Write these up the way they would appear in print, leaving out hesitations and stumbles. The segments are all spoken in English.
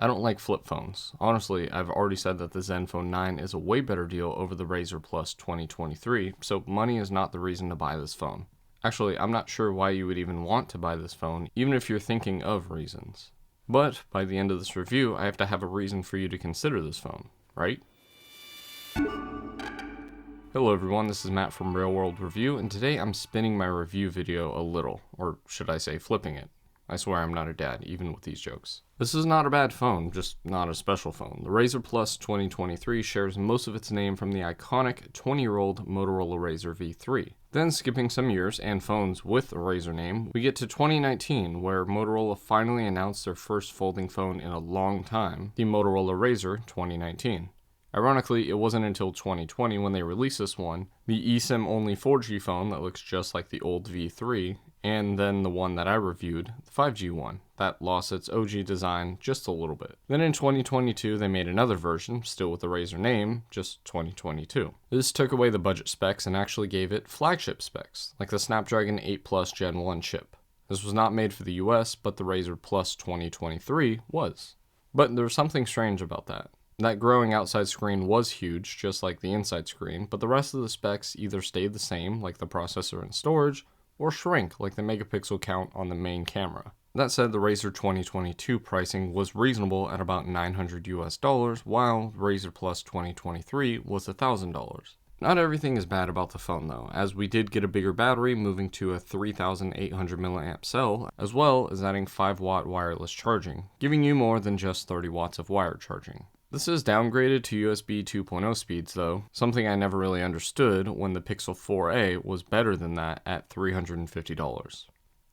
I don't like flip phones. Honestly, I've already said that the Zenfone 9 is a way better deal over the RAZR Plus 2023, so money is not the reason to buy this phone. Actually, I'm not sure why you would even want to buy this phone, even if you're thinking of reasons. But by the end of this review, I have to have a reason for you to consider this phone, right? Hello everyone, this is Matt from Real World Review, and today I'm spinning my review video a little, or should I say flipping it. I swear I'm not a dad, even with these jokes. This is not a bad phone, just not a special phone. The RAZR Plus 2023 shares most of its name from the iconic 20-year-old Motorola RAZR V3. Then, skipping some years and phones with a RAZR name, we get to 2019, where Motorola finally announced their first folding phone in a long time, the Motorola RAZR 2019. Ironically, it wasn't until 2020 when they released this one, the eSIM-only 4G phone that looks just like the old V3, and then the one that I reviewed, the 5G one, that lost its OG design just a little bit. Then in 2022, they made another version, still with the RAZR name, just 2022. This took away the budget specs and actually gave it flagship specs, like the Snapdragon 8 Plus Gen 1 chip. This was not made for the US, but the RAZR Plus 2023 was. But there was something strange about that. That growing outside screen was huge, just like the inside screen, but the rest of the specs either stayed the same, like the processor and storage, or shrink, like the megapixel count on the main camera. That said, the RAZR 2022 pricing was reasonable at about $900 US, while RAZR Plus 2023 was $1,000. Not everything is bad about the phone though, as we did get a bigger battery moving to a 3800 mAh cell, as well as adding 5-watt wireless charging, giving you more than just 30 watts of wired charging. This is downgraded to USB 2.0 speeds though, something I never really understood when the Pixel 4a was better than that at $350.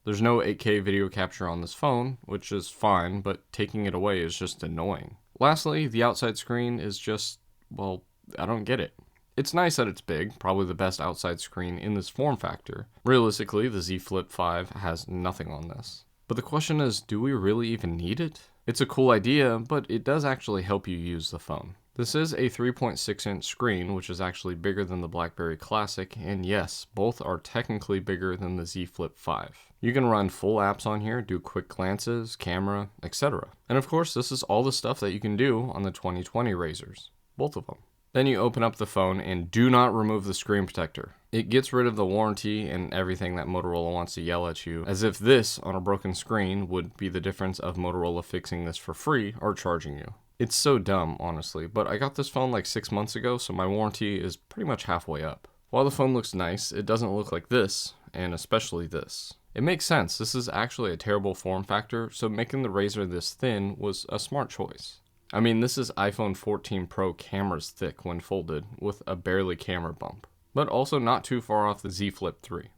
There's no 8K video capture on this phone, which is fine, but taking it away is just annoying. Lastly, the outside screen is just, well, I don't get it. It's nice that it's big, probably the best outside screen in this form factor. Realistically, the Z Flip 5 has nothing on this. But the question is, do we really even need it? It's a cool idea, but it does actually help you use the phone. This is a 3.6-inch screen, which is actually bigger than the BlackBerry Classic, and yes, both are technically bigger than the Z Flip 5. You can run full apps on here, do quick glances, camera, etc. And of course, this is all the stuff that you can do on the 2020 RAZRs. Both of them. Then you open up the phone and do not remove the screen protector. It gets rid of the warranty and everything that Motorola wants to yell at you, as if this, on a broken screen, would be the difference of Motorola fixing this for free or charging you. It's so dumb, honestly, but I got this phone like 6 months ago, so my warranty is pretty much halfway up. While the phone looks nice, it doesn't look like this, and especially this. It makes sense, this is actually a terrible form factor, so making the RAZR this thin was a smart choice. I mean, this is iPhone 14 Pro cameras thick when folded, with a barely camera bump, but also not too far off the Z Flip 3.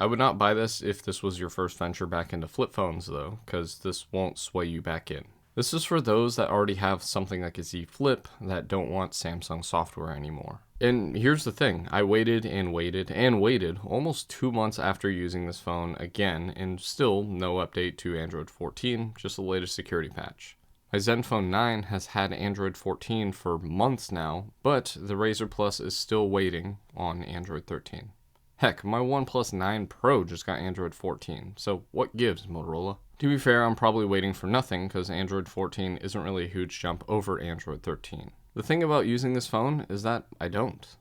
I would not buy this if this was your first venture back into flip phones though, because this won't sway you back in. This is for those that already have something like a Z Flip that don't want Samsung software anymore. And here's the thing, I waited and waited and waited almost 2 months after using this phone again, and still no update to Android 14, just the latest security patch. My Zenfone 9 has had Android 14 for months now, but the RAZR Plus is still waiting on Android 13. Heck, my OnePlus 9 Pro just got Android 14, so what gives, Motorola? To be fair, I'm probably waiting for nothing because Android 14 isn't really a huge jump over Android 13. The thing about using this phone is that I don't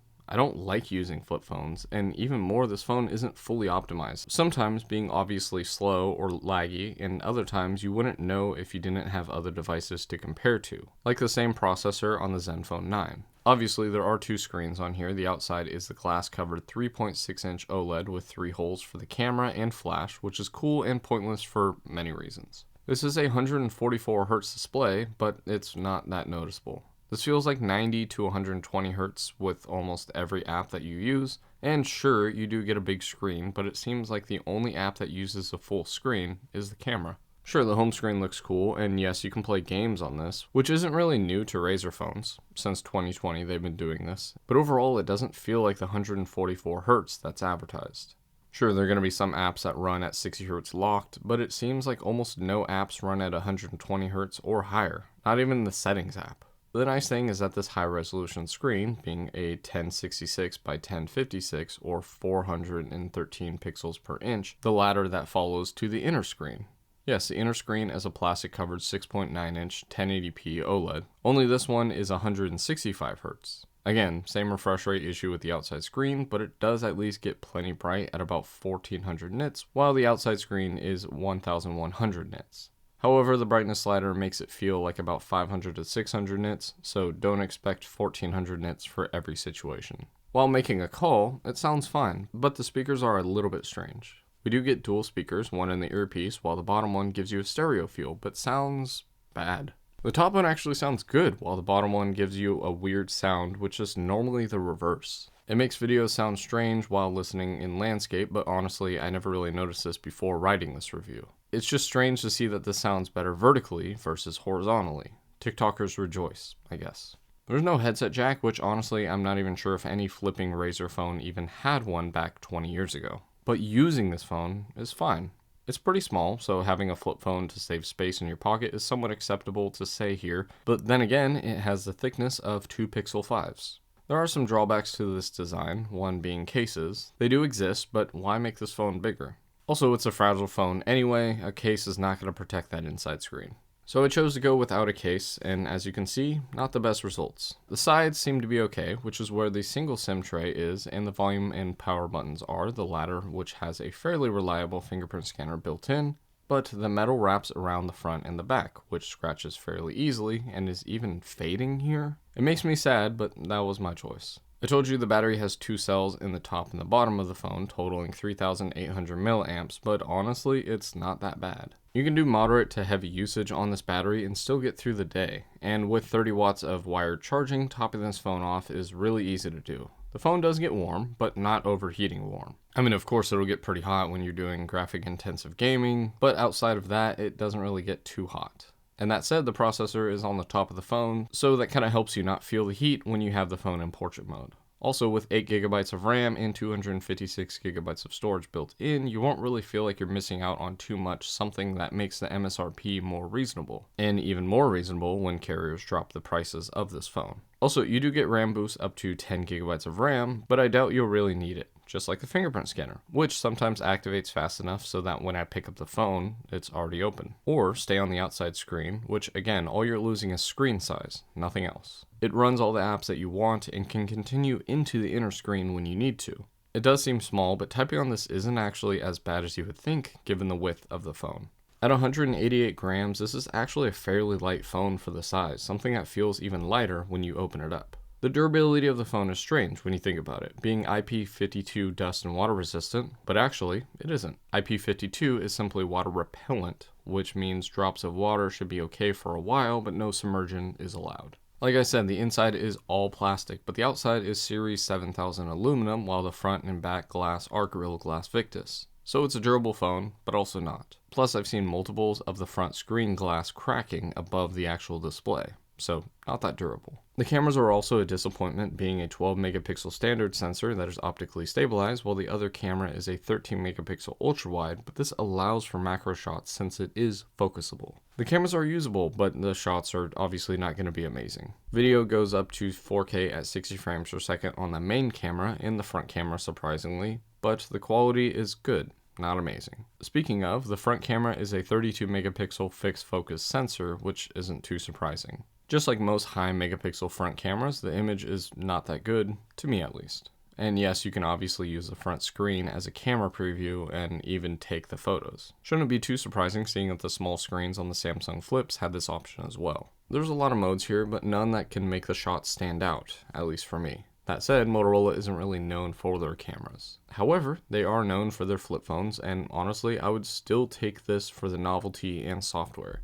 like using flip phones, and even more, this phone isn't fully optimized. Sometimes being obviously slow or laggy, and other times you wouldn't know if you didn't have other devices to compare to, like the same processor on the Zenfone 9. Obviously, there are 2 screens on here. The outside is the glass-covered 3.6-inch OLED with 3 holes for the camera and flash, which is cool and pointless for many reasons. This is a 144Hz display, but it's not that noticeable. This feels like 90 to 120 Hz with almost every app that you use, and sure, you do get a big screen, but it seems like the only app that uses a full screen is the camera. Sure, the home screen looks cool, and yes, you can play games on this, which isn't really new to RAZR phones. Since 2020, they've been doing this, but overall, it doesn't feel like the 144 Hz that's advertised. Sure, there are going to be some apps that run at 60 Hz locked, but it seems like almost no apps run at 120 Hz or higher, not even the settings app. The nice thing is that this high-resolution screen, being a 1066 by 1056 or 413 pixels per inch, the latter that follows to the inner screen. Yes, the inner screen is a plastic covered 6.9-inch 1080p OLED, only this one is 165 Hz. Again, same refresh rate issue with the outside screen, but it does at least get plenty bright at about 1400 nits, while the outside screen is 1100 nits. However, the brightness slider makes it feel like about 500 to 600 nits, so don't expect 1400 nits for every situation. While making a call, it sounds fine, but the speakers are a little bit strange. We do get dual speakers, one in the earpiece, while the bottom one gives you a stereo feel, but sounds bad. The top one actually sounds good, while the bottom one gives you a weird sound, which is normally the reverse. It makes videos sound strange while listening in landscape, but honestly, I never really noticed this before writing this review. It's just strange to see that this sounds better vertically versus horizontally. TikTokers rejoice, I guess. There's no headset jack, which honestly, I'm not even sure if any flipping RAZR phone even had one back 20 years ago. But using this phone is fine. It's pretty small, so having a flip phone to save space in your pocket is somewhat acceptable to say here, but then again, it has the thickness of 2 Pixel 5s. There are some drawbacks to this design, one being cases. They do exist, but why make this phone bigger? Also, it's a fragile phone anyway, a case is not going to protect that inside screen. So I chose to go without a case, and as you can see, not the best results. The sides seem to be okay, which is where the single SIM tray is, and the volume and power buttons are, the latter which has a fairly reliable fingerprint scanner built in, but the metal wraps around the front and the back, which scratches fairly easily, and is even fading here. It makes me sad, but that was my choice. I told you the battery has 2 cells in the top and the bottom of the phone, totaling 3,800 milliamps, but honestly, it's not that bad. You can do moderate to heavy usage on this battery and still get through the day, and with 30 watts of wired charging, topping this phone off is really easy to do. The phone does get warm, but not overheating warm. I mean, of course it'll get pretty hot when you're doing graphic intensive gaming, but outside of that, it doesn't really get too hot. And that said, the processor is on the top of the phone, so that kind of helps you not feel the heat when you have the phone in portrait mode. Also, with 8GB of RAM and 256GB of storage built in, you won't really feel like you're missing out on too much, something that makes the MSRP more reasonable. And even more reasonable when carriers drop the prices of this phone. Also, you do get RAM boost up to 10GB of RAM, but I doubt you'll really need it. Just like the fingerprint scanner, which sometimes activates fast enough so that when I pick up the phone, it's already open. Or stay on the outside screen, which again, all you're losing is screen size, nothing else. It runs all the apps that you want and can continue into the inner screen when you need to. It does seem small, but typing on this isn't actually as bad as you would think given the width of the phone. At 188 grams, this is actually a fairly light phone for the size, something that feels even lighter when you open it up. The durability of the phone is strange when you think about it, being IP52 dust and water resistant, but actually, it isn't. IP52 is simply water repellent, which means drops of water should be okay for a while, but no submersion is allowed. Like I said, the inside is all plastic, but the outside is Series 7000 aluminum, while the front and back glass are Gorilla Glass Victus. So it's a durable phone, but also not. Plus, I've seen multiples of the front screen glass cracking above the actual display. So not that durable. The cameras are also a disappointment, being a 12 megapixel standard sensor that is optically stabilized, while the other camera is a 13 megapixel ultra wide, but this allows for macro shots since it is focusable. The cameras are usable, but the shots are obviously not going to be amazing. Video goes up to 4K at 60 frames per second on the main camera and the front camera surprisingly, but the quality is good. Not amazing. Speaking of, the front camera is a 32 megapixel fixed focus sensor, which isn't too surprising. Just like most high megapixel front cameras, the image is not that good, to me at least. And yes, you can obviously use the front screen as a camera preview and even take the photos. Shouldn't be too surprising seeing that the small screens on the Samsung Flips had this option as well. There's a lot of modes here, but none that can make the shots stand out, at least for me. That said, Motorola isn't really known for their cameras. However, they are known for their flip phones, and honestly, I would still take this for the novelty and software.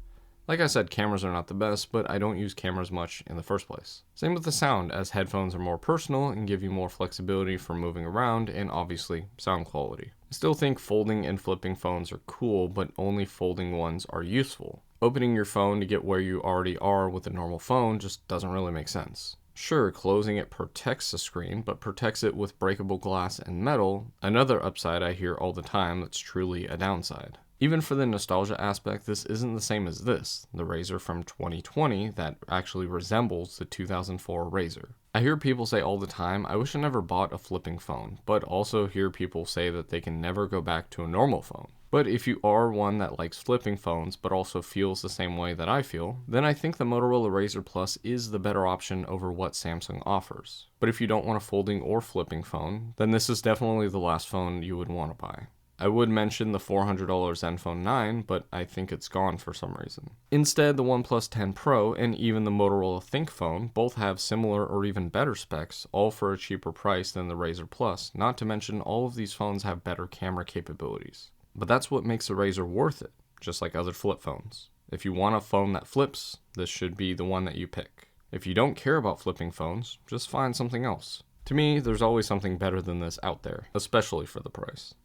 Like I said, cameras are not the best, but I don't use cameras much in the first place. Same with the sound, as headphones are more personal and give you more flexibility for moving around and obviously sound quality. I still think folding and flipping phones are cool, but only folding ones are useful. Opening your phone to get where you already are with a normal phone just doesn't really make sense. Sure, closing it protects the screen, but protects it with breakable glass and metal, another upside I hear all the time that's truly a downside. Even for the nostalgia aspect, this isn't the same as this, the RAZR from 2020 that actually resembles the 2004 RAZR. I hear people say all the time, I wish I never bought a flipping phone, but also hear people say that they can never go back to a normal phone. But if you are one that likes flipping phones but also feels the same way that I feel, then I think the Motorola RAZR Plus is the better option over what Samsung offers. But if you don't want a folding or flipping phone, then this is definitely the last phone you would want to buy. I would mention the $400 Zenfone 9, but I think it's gone for some reason. Instead, the OnePlus 10 Pro and even the Motorola ThinkPhone both have similar or even better specs, all for a cheaper price than the RAZR Plus, not to mention all of these phones have better camera capabilities. But that's what makes the RAZR worth it, just like other flip phones. If you want a phone that flips, this should be the one that you pick. If you don't care about flipping phones, just find something else. To me, there's always something better than this out there, especially for the price.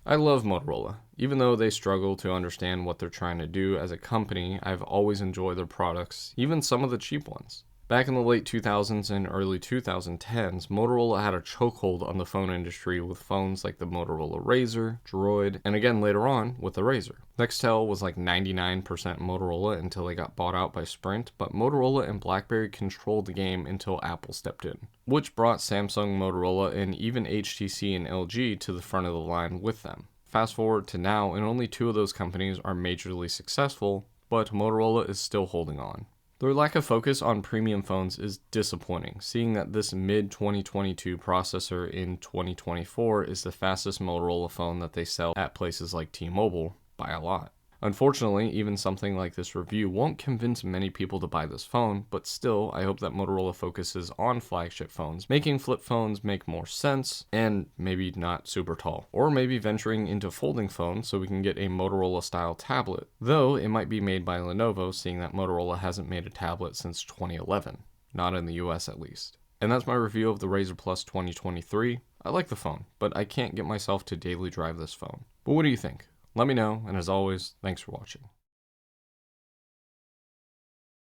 I love Motorola. Even though they struggle to understand what they're trying to do as a company, I've always enjoyed their products, even some of the cheap ones. Back in the late 2000s and early 2010s, Motorola had a chokehold on the phone industry with phones like the Motorola RAZR, Droid, and again later on with the RAZR. Nextel was like 99% Motorola until they got bought out by Sprint, but Motorola and BlackBerry controlled the game until Apple stepped in, which brought Samsung, Motorola, and even HTC and LG to the front of the line with them. Fast forward to now, and only 2 of those companies are majorly successful, but Motorola is still holding on. Their lack of focus on premium phones is disappointing, seeing that this mid-2022 processor in 2024 is the fastest Motorola phone that they sell at places like T-Mobile by a lot. Unfortunately, even something like this review won't convince many people to buy this phone, but still, I hope that Motorola focuses on flagship phones, making flip phones make more sense, and maybe not super tall. Or maybe venturing into folding phones so we can get a Motorola-style tablet, though it might be made by Lenovo, seeing that Motorola hasn't made a tablet since 2011, not in the US at least. And that's my review of the RAZR Plus 2023. I like the phone, but I can't get myself to daily drive this phone. But what do you think? Let me know, and as always, thanks for watching.